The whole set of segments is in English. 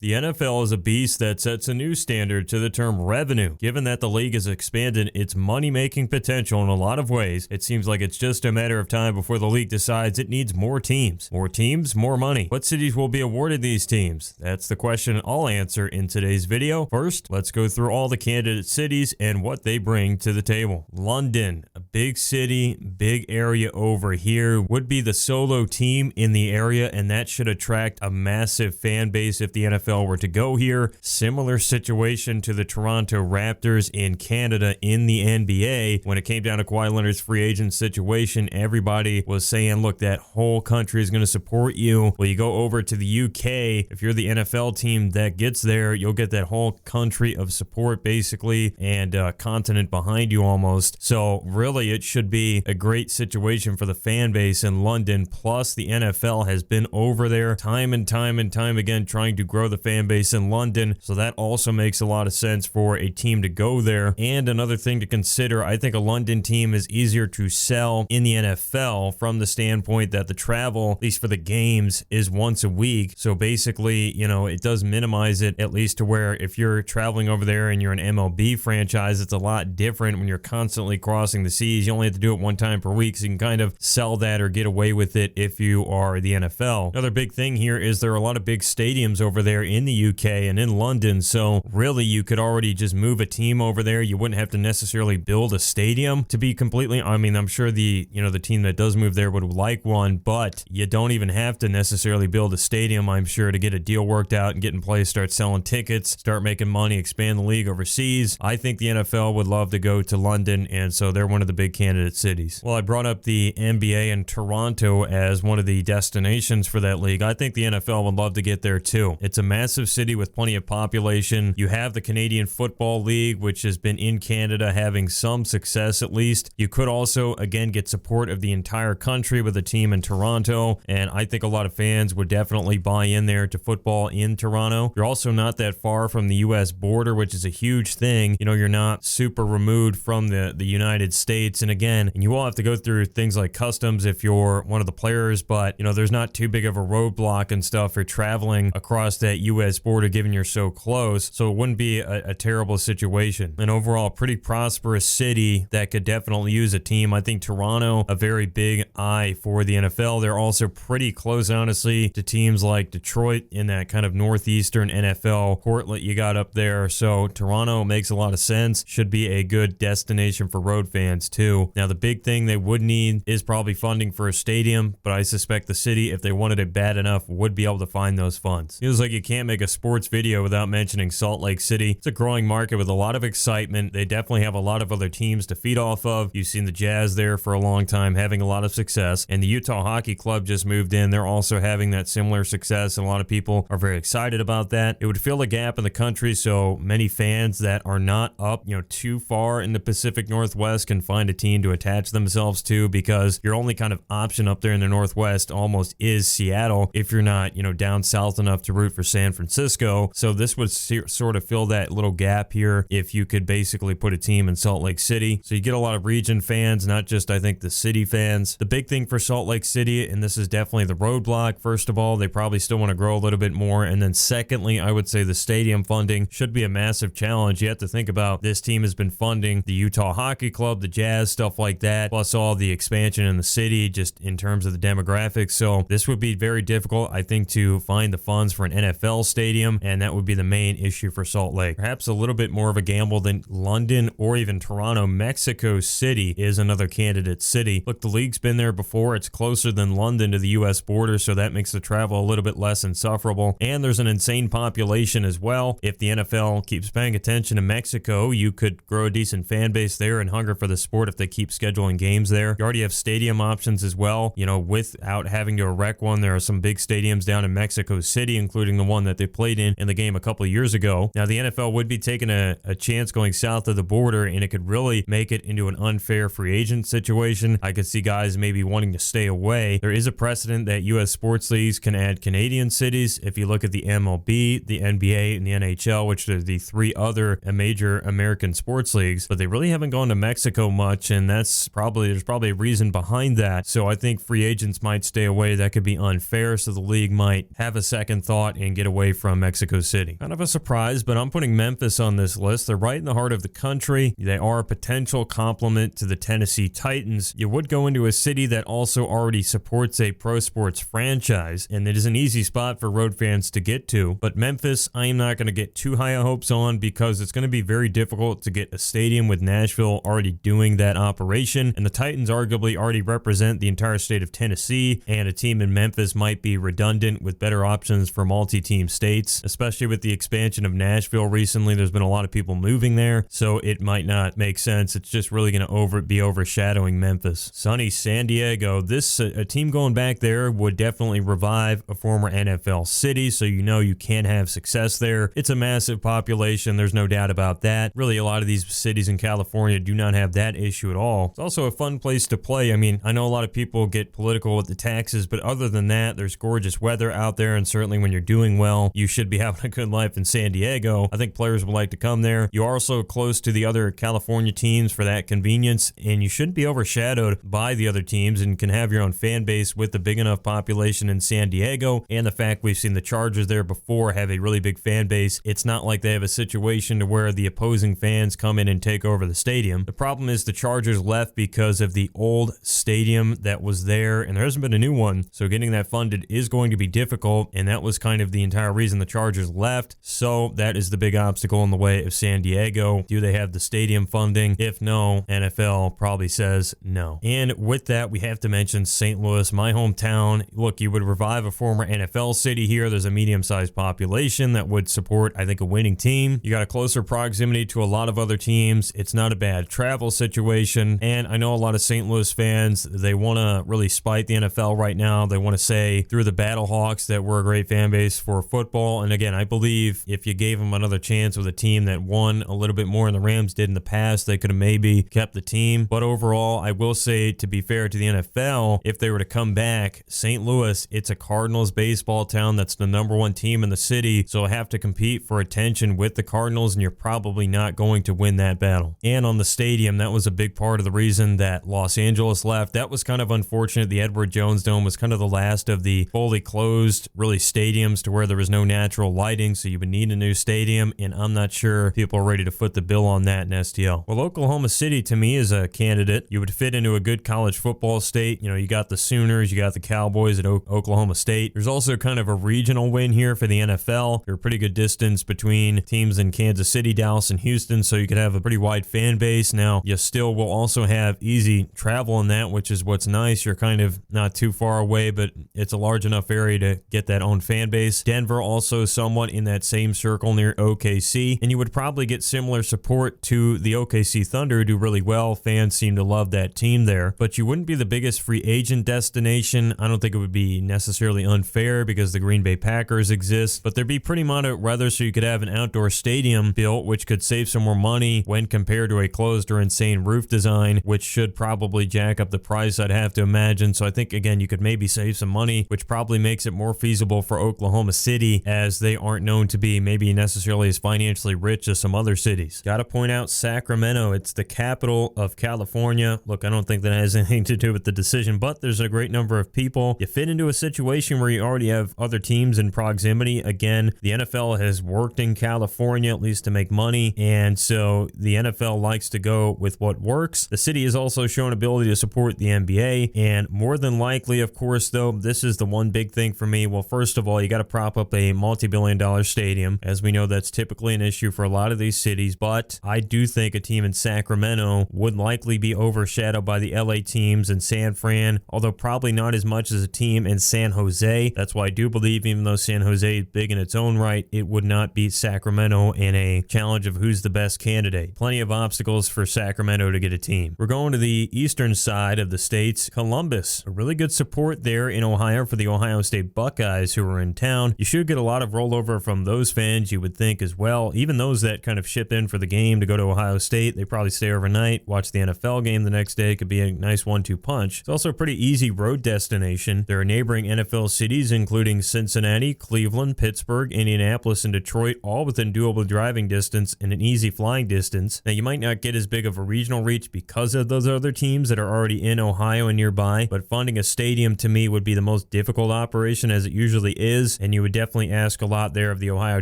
The NFL is a beast that sets a new standard to the term revenue. Given that the league has expanded its money-making potential in a lot of ways, it seems like it's just a matter of time before the league decides it needs more teams. More teams, more money. What cities will be awarded these teams? That's the question I'll answer in today's video. First, let's go through all the candidate cities and what they bring to the table. London, a big city, big area over here, would be the solo team in the area, and that should attract a massive fan base if the NFL were to go here. Similar situation to the Toronto Raptors in Canada in the NBA. When it came down to Kawhi Leonard's free agent situation, everybody was saying, look, that whole country is going to support you. Well, you go over to the UK, if you're the NFL team that gets there, you'll get that whole country of support basically, and continent behind you almost. So really it should be a great situation for the fan base in London. Plus the NFL has been over there time and time again trying to grow the fan base in London, so that also makes a lot of sense for a team to go there. And another thing to consider, I think a London team is easier to sell in the NFL from the standpoint that the travel, at least for the games, is once a week. So basically, you know, it does minimize it, at least to where if you're traveling over there and you're an MLB franchise, it's a lot different when you're constantly crossing the seas. You only have to do it one time per week, so you can kind of sell that or get away with it if you are the NFL. Another big thing here is there are a lot of big stadiums over there in the UK and in London, so really you could already just move a team over there. You wouldn't have to necessarily build a stadium to be completely, I mean, I'm sure the team that does move there would like one, but you don't even have to necessarily build a stadium, I'm sure, to get a deal worked out and get in place, start selling tickets, start making money, expand the league overseas. I think the NFL would love to go to London, and so they're one of the big candidate cities. Well, I brought up the NBA and Toronto as one of the destinations for that league. I think the NFL would love to get there too. It's a massive city with plenty of population. You have the Canadian Football League, which has been in Canada having some success at least. You could also, again, get support of the entire country with a team in Toronto, and I think a lot of fans would definitely buy in there to football in Toronto. You're also not that far from the U.S. border, which is a huge thing. You know, you're not super removed from the United States, and again, you will have to go through things like customs if you're one of the players, but, you know, there's not too big of a roadblock and stuff for traveling across that U.S. border given you're so close, so it wouldn't be a terrible situation. And overall, pretty prosperous city that could definitely use a team. I think Toronto, a very big eye for the NFL. They're also pretty close, honestly, to teams like Detroit in that kind of northeastern NFL portlet you got up there, so Toronto makes a lot of sense. Should be a good destination for road fans too. Now, the big thing they would need is probably funding for a stadium, but I suspect the city, if they wanted it bad enough, would be able to find those funds. Feels like you can't make a sports video without mentioning Salt Lake City. It's a growing market with a lot of excitement. They definitely have a lot of other teams to feed off of. You've seen the Jazz there for a long time having a lot of success, and the Utah Hockey Club just moved in. They're also having that similar success, and a lot of people are very excited about that. It would fill a gap in the country, so many fans that are not up, too far in the Pacific Northwest can find a team to attach themselves to, because your only kind of option up there in the Northwest almost is Seattle if you're not, down south enough to root for San Francisco. So this would sort of fill that little gap here if you could basically put a team in Salt Lake City. So you get a lot of region fans, not just, I think, the city fans. The big thing for Salt Lake City, and this is definitely the roadblock, first of all, they probably still want to grow a little bit more. And then secondly, I would say the stadium funding should be a massive challenge. You have to think about this team has been funding the Utah Hockey Club, the Jazz, stuff like that, plus all the expansion in the city just in terms of the demographics. So this would be very difficult, I think, to find the funds for an NFL stadium, and that would be the main issue for Salt Lake. Perhaps a little bit more of a gamble than London or even Toronto. Mexico City is another candidate city. Look, the league's been there before. It's closer than London to the U.S. border, so that makes the travel a little bit less insufferable. And there's an insane population as well. If the NFL keeps paying attention to Mexico, you could grow a decent fan base there and hunger for the sport if they keep scheduling games there. You already have stadium options as well. Without having to erect one, there are some big stadiums down in Mexico City, including the one that they played in the game a couple of years ago. Now, the NFL would be taking a chance going south of the border, and it could really make it into an unfair free agent situation. I could see guys maybe wanting to stay away. There is a precedent that U.S. sports leagues can add Canadian cities. If you look at the MLB, the NBA, and the NHL, which are the three other major American sports leagues, but they really haven't gone to Mexico much. much, and there's probably a reason behind that. So I think free agents might stay away. That could be unfair, so the league might have a second thought and get away from Mexico City. Kind of a surprise, but I'm putting Memphis on this list. They're right in the heart of the country. They are a potential complement to the Tennessee Titans. You would go into a city that also already supports a pro sports franchise, and it is an easy spot for road fans to get to. But Memphis, I am not going to get too high of hopes on, because it's going to be very difficult to get a stadium with Nashville already doing that operation, and the Titans arguably already represent the entire state of Tennessee, and a team in Memphis might be redundant with better options for multi-team states, especially with the expansion of Nashville recently. There's been a lot of people moving there, so it might not make sense. It's just really going to be overshadowing Memphis. Sunny San Diego, a team going back there would definitely revive a former NFL city, so you can have success there. It's a massive population, there's no doubt about that. Really, a lot of these cities in California do not have that issue at all. It's also a fun place to play. I mean, I know a lot of people get political with the taxes, but other than that, there's gorgeous weather out there, and certainly when you're doing well, you should be having a good life in San Diego. I think players would like to come there. You are also close to the other California teams for that convenience, and you shouldn't be overshadowed by the other teams, and can have your own fan base with a big enough population in San Diego, and the fact we've seen the Chargers there before have a really big fan base. It's not like they have a situation to where the opposing fans come in and take over the stadium. The problem is the Chargers left because of the old stadium that was there, and there hasn't been a new one, so getting that funded is going to be difficult, and that was kind of the entire reason the Chargers left. So that is the big obstacle in the way of San Diego. Do they have the stadium funding? If no, NFL probably says no. And with that, we have to mention St. Louis, my hometown. Look, you would revive a former NFL city here. There's a medium-sized population that would support, I think, a winning team. You got a closer proximity to a lot of other teams. It's not a bad travel situation, and I know a lot of St. Louis fans, they want to really spite the NFL right now. They want to say through the Battlehawks that we're a great fan base for football. And again, I believe if you gave them another chance with a team that won a little bit more than the Rams did in the past, they could have maybe kept the team. But overall, I will say, to be fair to the NFL, if they were to come back, St. Louis, it's a Cardinals baseball town. That's the #1 team in the city, so I have to compete for attention with the Cardinals, and you're probably not going to win that battle. And on the stadium, that was a big part of the reason that Los Angeles left. That was kind of unfortunate. The Edward Jones Dome was kind of the last of the fully closed, really, stadiums to where there was no natural lighting, so you would need a new stadium, and I'm not sure people are ready to foot the bill on that in STL. Well, Oklahoma City, to me, is a candidate. You would fit into a good college football state. You got the Sooners, you got the Cowboys at Oklahoma State. There's also kind of a regional win here for the NFL. There's a pretty good distance between teams in Kansas City, Dallas, and Houston, so you could have a pretty wide fan base. Now, you still will also have easy travel in that, which is what's nice. You're kind of not too far away, but it's a large enough area to get that own fan base. Denver also somewhat in that same circle near OKC, and you would probably get similar support to the OKC Thunder, who do really well. Fans seem to love that team there, but you wouldn't be the biggest free agent destination. I don't think it would be necessarily unfair because the Green Bay Packers exist, but there'd be pretty moderate weather, so you could have an outdoor stadium built, which could save some more money when compared to a closed or insane roof design, which should probably jack up the price, I'd have to imagine. So I think, again, you could maybe save some money, which probably makes it more feasible for Oklahoma City, as they aren't known to be maybe necessarily as financially rich as some other cities. Got to point out Sacramento. It's the capital of California. Look, I don't think that has anything to do with the decision, but there's a great number of people. You fit into a situation where you already have other teams in proximity. Again, the NFL has worked in California, at least to make money, and so the NFL likes to go with what works. The city has also shown ability to support the NBA, and more than likely, of course, though, this is the one big thing for me. Well, first of all, you got to prop up a multi-billion-dollar stadium. As we know, that's typically an issue for a lot of these cities, but I do think a team in Sacramento would likely be overshadowed by the LA teams in San Fran, although probably not as much as a team in San Jose. That's why I do believe, even though San Jose is big in its own right, it would not beat Sacramento in a challenge of who's the best candidate. Plenty of obstacles for Sacramento to get a team. We're going to the eastern side of the states. Columbus, a really good support there in Ohio for the Ohio State Buckeyes who are in town. You should get a lot of rollover from those fans, you would think, as well. Even those that kind of ship in for the game to go to Ohio State, they probably stay overnight, watch the NFL game the next day. Could be a nice 1-2 punch. It's also a pretty easy road destination. There are neighboring NFL cities, including Cincinnati, Cleveland, Pittsburgh, Indianapolis, and Detroit, all within doable driving distance and an easy flying distance. Now, you might not get as big of a regional national reach because of those other teams that are already in Ohio and nearby, but funding a stadium to me would be the most difficult operation, as it usually is, and you would definitely ask a lot there of the Ohio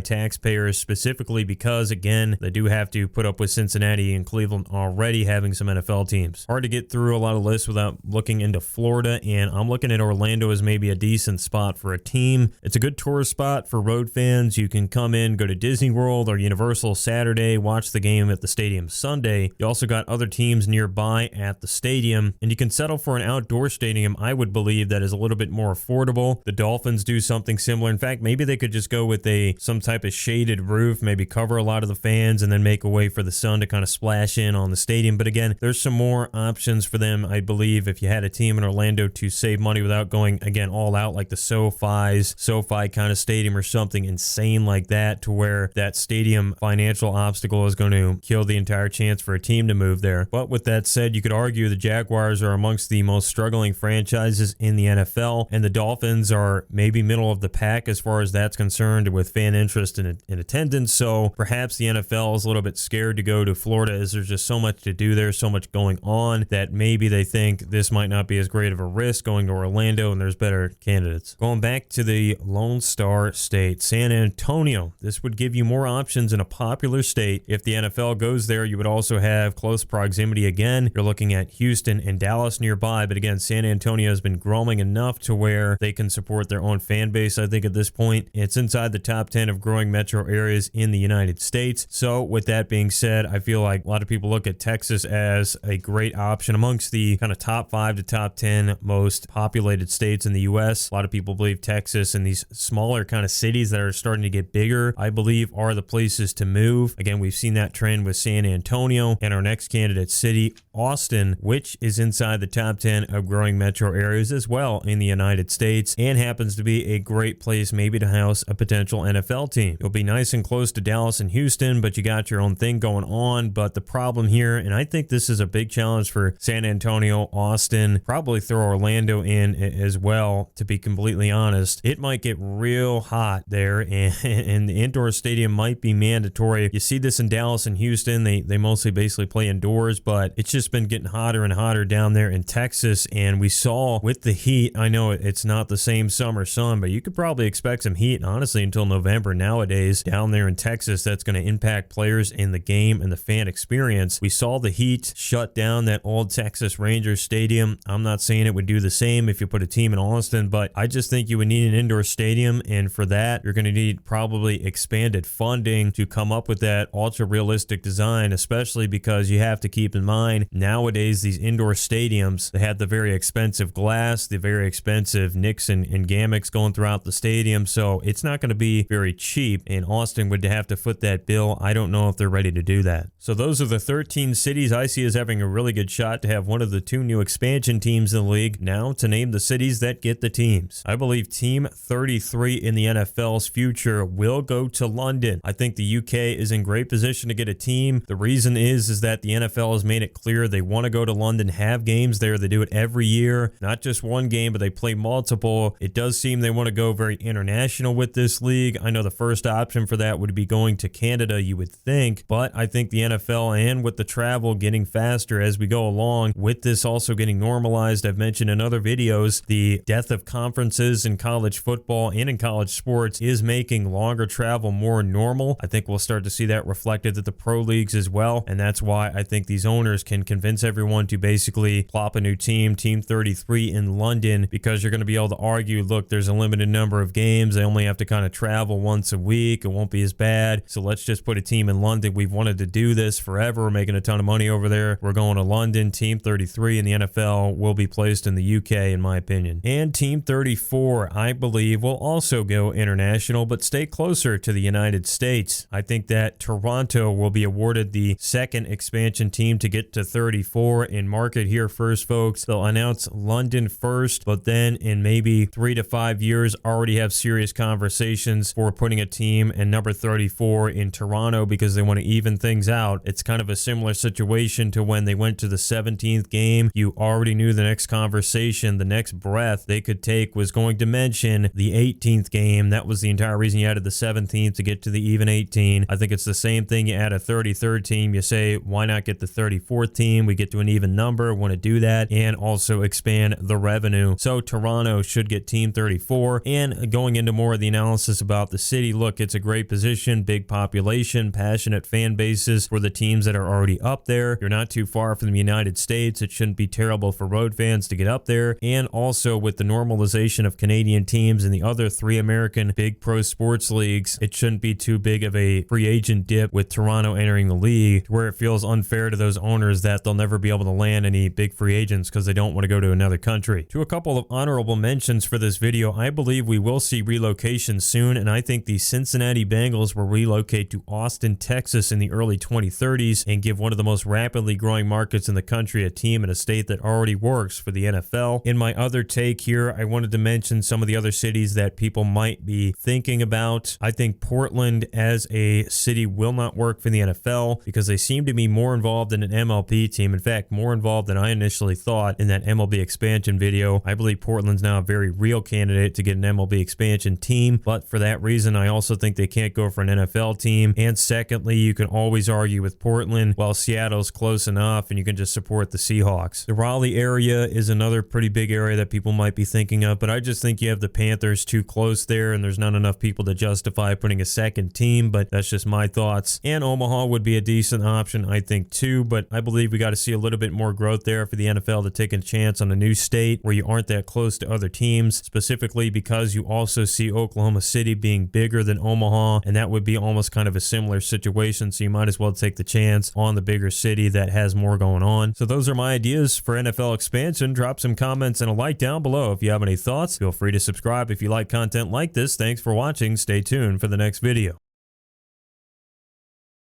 taxpayers, specifically because, again, they do have to put up with Cincinnati and Cleveland already having some NFL teams. Hard to get through a lot of lists without looking into Florida, and I'm looking at Orlando as maybe a decent spot for a team. It's a good tourist spot for road fans. You can come in, go to Disney World or Universal Saturday, watch the game at the stadium Sunday. You also got other teams nearby at the stadium, and you can settle for an outdoor stadium, I would believe, that is a little bit more affordable. The Dolphins do something similar. In fact, maybe they could just go with some type of shaded roof, maybe cover a lot of the fans and then make a way for the sun to kind of splash in on the stadium. But again, there's some more options for them, I believe, if you had a team in Orlando to save money without going, again, all out like the SoFi kind of stadium or something insane like that, to where that stadium financial obstacle is going to kill the entire chance for a team to move there. But with that said, you could argue the Jaguars are amongst the most struggling franchises in the NFL, and the Dolphins are maybe middle of the pack as far as that's concerned with fan interest in attendance. So perhaps the NFL is a little bit scared to go to Florida, as there's just so much to do there, so much going on, that maybe they think this might not be as great of a risk going to Orlando and there's better candidates. Going back to the Lone Star State, San Antonio. This would give you more options in a popular state. If the NFL goes there, you would also have close proximity again. You're looking at Houston and Dallas nearby, but again, San Antonio has been growing enough to where they can support their own fan base. I think at this point, it's inside the top 10 of growing metro areas in the United States. So with that being said, I feel like a lot of people look at Texas as a great option amongst the kind of top 5 to top 10 most populated states in the U.S. A lot of people believe Texas and these smaller kind of cities that are starting to get bigger, I believe, are the places to move. Again, we've seen that trend with San Antonio, and our next candidate city, Austin, which is inside the top 10 of growing metro areas as well in the United States, and happens to be a great place maybe to house a potential NFL team. It'll be nice and close to Dallas and Houston, but you got your own thing going on. But the problem here, and I think this is a big challenge for San Antonio, Austin, probably throw Orlando in as well, to be completely honest. It might get real hot there, and the indoor stadium might be mandatory. You see this in Dallas and Houston. They mostly basically play indoors, but it's just been getting hotter and hotter down there in Texas. And we saw with the heat, I know it's not the same summer sun, but you could probably expect some heat, honestly, until November nowadays down there in Texas. That's going to impact players in the game and the fan experience. We saw the Heat shut down that old Texas Rangers stadium. I'm not saying it would do the same if you put a team in Austin, but I just think you would need an indoor stadium, and for that, you're going to need probably expanded funding to come up with that ultra realistic design, especially because you have to keep in mind nowadays these indoor stadiums, they have the very expensive glass, the very expensive nicks and gammocks going throughout the stadium, so it's not going to be very cheap, and Austin would have to foot that bill. I don't know if they're ready to do that. So those are the 13 cities I see as having a really good shot to have one of the 2 new expansion teams in the league. Now to name the cities that get the teams. I believe Team 33 in the NFL's future will go to London. I think the UK is in great position to get a team. The reason is that the NFL has made it clear they want to go to London, have games there. They do it every year, not just one game, but they play multiple. It does seem they want to go very international with this league. I know the first option for that would be going to Canada, you would think, but I think the NFL, and with the travel getting faster as we go along, with this also getting normalized, I've mentioned in other videos, the death of conferences in college football and in college sports is making longer travel more normal. I think we'll start to see that reflected at the pro leagues as well, and that's why I think these owners can convince everyone to basically plop a new team, Team 33 in London, because you're going to be able to argue, look, there's a limited number of games. They only have to kind of travel once a week. It won't be as bad. So let's just put a team in London. We've wanted to do this forever. We're making a ton of money over there. We're going to London. Team 33 in the NFL will be placed in the UK, in my opinion. And Team 34, I believe, will also go international, but stay closer to the United States. I think that Toronto will be awarded the second expansion team to get to 34. And mark it here first, folks. They'll announce London first, but then in maybe 3 to 5 years, already have serious conversations for putting a team in number 34 in Toronto, because they want to even things out. It's kind of a similar situation to when they went to the 17th game. You already knew the next conversation, the next breath they could take was going to mention the 18th game. That was the entire reason you added the 17th, to get to the even 18. I think it's the same thing. You add a 33rd team, you say, why not get the 34th team. We get to an even number, want to do that, and also expand the revenue. So Toronto should get team 34. And going into more of the analysis about the city, look, it's a great position, big population, passionate fan bases for the teams that are already up there. You're not too far from the United States. It shouldn't be terrible for road fans to get up there. And also with the normalization of Canadian teams and the other 3 American big pro sports leagues, it shouldn't be too big of a free agent dip with Toronto entering the league where it feels unfair to those owners that they'll never be able to land any big free agents because they don't want to go to another country. To a couple of honorable mentions for this video, I believe we will see relocation soon, and I think the Cincinnati Bengals will relocate to Austin, Texas in the early 2030s and give one of the most rapidly growing markets in the country a team in a state that already works for the NFL. In my other take here, I wanted to mention some of the other cities that people might be thinking about. I think Portland as a city will not work for the NFL because they seem to be more involved in an MLB team. In fact, more involved than I initially thought in that MLB expansion video. I believe Portland's now a very real candidate to get an MLB expansion team, but for that reason, I also think they can't go for an NFL team. And secondly, you can always argue with Portland, while Seattle's close enough and you can just support the Seahawks. The Raleigh area is another pretty big area that people might be thinking of, but I just think you have the Panthers too close there and there's not enough people to justify putting a second team, but that's just my thoughts. And Omaha would be a decent option, I think, too, but I believe we got to see a little bit more growth there for the NFL to take a chance on a new state where you aren't that close to other teams, specifically because you also see Oklahoma City being bigger than Omaha, and that would be almost kind of a similar situation, so you might as well take the chance on the bigger city that has more going on. So those are my ideas for NFL expansion. Drop some comments and a like down below if you have any thoughts. Feel free to subscribe if you like content like this. Thanks for watching. Stay tuned for the next video.